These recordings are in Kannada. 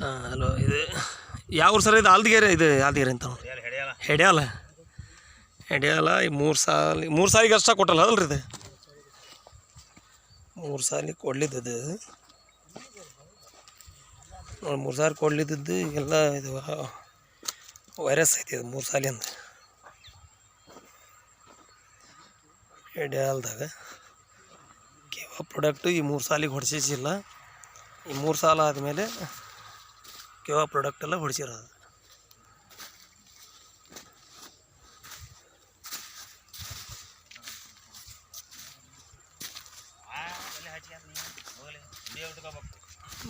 ಹಲೋ, ಇದು ಯಾವ ಊರು ಸರ್? ಇದು ಆಲ್ದಿಗೆರೆ, ಇದು ಆಲ್ದಿಗೆರೆ ಅಂತ ಹೆಡ್ಯಾಲ. ಹೆಡ್ಯಾಲ ಈ ಮೂರು ಸಾಲಿಗೆ ಅಷ್ಟ ಕೊಟ್ಟಲ್ಲ ಅದಲ್ರಿ ಇದು? 3 ಸಾಲಿಗೆ ಕೊಡ್ಲಿದ್ದದು ನೋಡಿ. 3 ಸಾರಿ ಕೊಡ್ಲಿದ್ದದ್ದು ಈಗೆಲ್ಲ ಇದು ವೈರಸ್ ಐತಿ. ಇದು 3 ಸಾಲಿ ಅಂತ ಹೆಡ್ಯಾಲ್ದಾಗ ಕೆವಾ ಪ್ರಾಡಕ್ಟು ಈ 3 ಸಾಲಿಗೆ ಹೊಡ್ಸಿಲ್ಲ. ಈ 3 ಸಾಲ ಆದಮೇಲೆ ಕೆವಾ ಪ್ರಾಡಕ್ಟ್ ಎಲ್ಲ ಹೊಡಿಸಿರೋದು.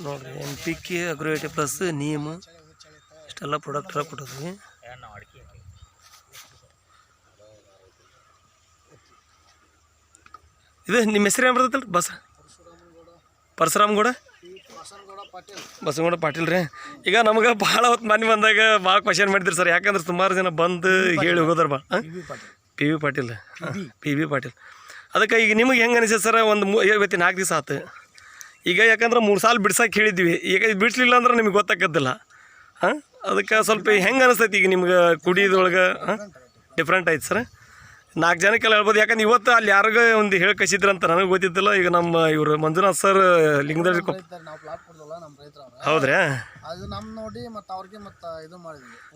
ನೋಡಿರಿ, NPK ಅಗ್ರೋವೇಟಿ ಪ್ಲಸ್ ನೀಮ್ ಇಷ್ಟೆಲ್ಲ ಪ್ರಾಡಕ್ಟ್ ಎಲ್ಲ ಕೊಟ್ಟಿದ್ವಿ. ಇದು ನಿಮ್ಮ ಹೆಸರು ಏನು ಬರ್ತೈತಲ್ರಿ? ಪರಶುರಾಮಗೌಡ ಬಸವಗೌಡ ಪಾಟೀಲ್ ರೀ. ಈಗ ನಮ್ಗೆ ಭಾಳ ಹೊತ್ತು ಮನೆ ಬಂದಾಗ ಭಾಳ ಕ್ವಶನ್ ಮಾಡಿದ್ರಿ ಸರ್. ಯಾಕಂದ್ರೆ ಸುಮಾರು ಜನ ಬಂದು ಹೇಳಿ ಹೋಗೋದ್ರ ಬಾ. PV ಪಾಟೀಲ್. PV ಪಾಟೀಲ್. ಅದಕ್ಕೆ ಈಗ ನಿಮಗೆ ಹೆಂಗೆ ಅನಿಸ್ತದೆ ಸರ್? ಒಂದು ಇವತ್ತಿನ 4 ದಿವಸ ಆಯ್ತು. ಈಗ ಯಾಕಂದ್ರೆ 3 ಸಾಲ ಬಿಡ್ಸಕ್ಕೆ ಹೇಳಿದ್ವಿ. ಈಗ ಬಿಡಿಸ್ಲಿಲ್ಲ ಅಂದ್ರೆ ನಿಮ್ಗೆ ಗೊತ್ತಾಗತ್ತಿಲ್ಲ. ಅದಕ್ಕೆ ಸ್ವಲ್ಪ ಹೆಂಗೆ ಅನಿಸ್ತೈತಿ ಈಗ ನಿಮ್ಗೆ ಕುಡಿಯೋದ್ರೊಳಗೆ? ಡಿಫ್ರೆಂಟ್ ಆಯ್ತು ಸರ್. 4 ಜನಕ್ಕೆಲ್ಲ ಹೇಳ್ಬೋದು. ಯಾಕಂದ್ರೆ ಇವತ್ತು ಅಲ್ಲಿ ಯಾರಿಗೂ ಒಂದು ಹೇಳಿ ಕಳಿಸಿದ್ರಂತ ನನಗೆ ಗೊತ್ತಿದ್ದಿಲ್ಲ. ಈಗ ನಮ್ಮ ಇವರು ಮಂಜುನಾಥ್ ಸರ್ ಲಿಂಗದಳ್ಳಿ ಹೌದ್ರಾ?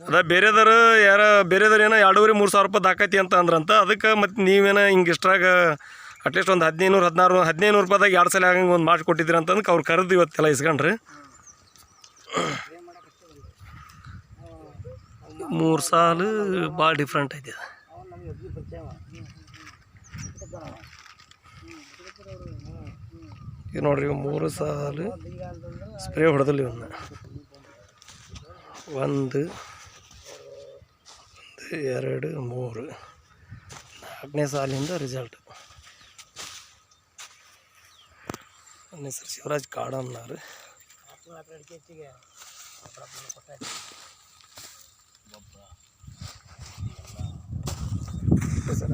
ಅದ ಬೇರೆದವ್ರು ಏನೋ 2,500-3,000 ರೂಪಾಯಿ ದಾಕೈತಿ ಅಂತ ಅಂದ್ರಂತ. ಅದಕ್ಕೆ ಮತ್ತು ನೀವೇನೋ ಹಿಂಗೆ ಇಷ್ಟ್ರಾಗ ಅಟ್ಲೀಸ್ಟ್ ಒಂದು 1,500 ರೂಪಾಯಿದಾಗ 2 ಸಲ ಆಗಂಗೆ ಒಂದು ಮಾಡಿಕೊಟ್ಟಿದ್ರಿ ಅಂತಂದ್ರೆ ಅವ್ರು ಕರೆದು ಇವತ್ತೆಲ್ಲ ಇಸ್ಕೊಂಡ್ರಿ. 3 ಸಾಲು ಭಾಳ ಡಿಫ್ರೆಂಟ್ ಐತಿ. ಈಗ ನೋಡ್ರಿ, 3 ಸಾಲು ಸ್ಪ್ರೇ ಹೊಡೆದಿಲ್ಲ. ಇವನ್ನ 1 2 3 4ನೇ ಸಾಲಿಂದ ರಿಸಲ್ಟ್. ನನ್ನ ಹೆಸರು ಶಿವರಾಜ್ ಕಾಡಮ್ನವ್ರು. ಸರ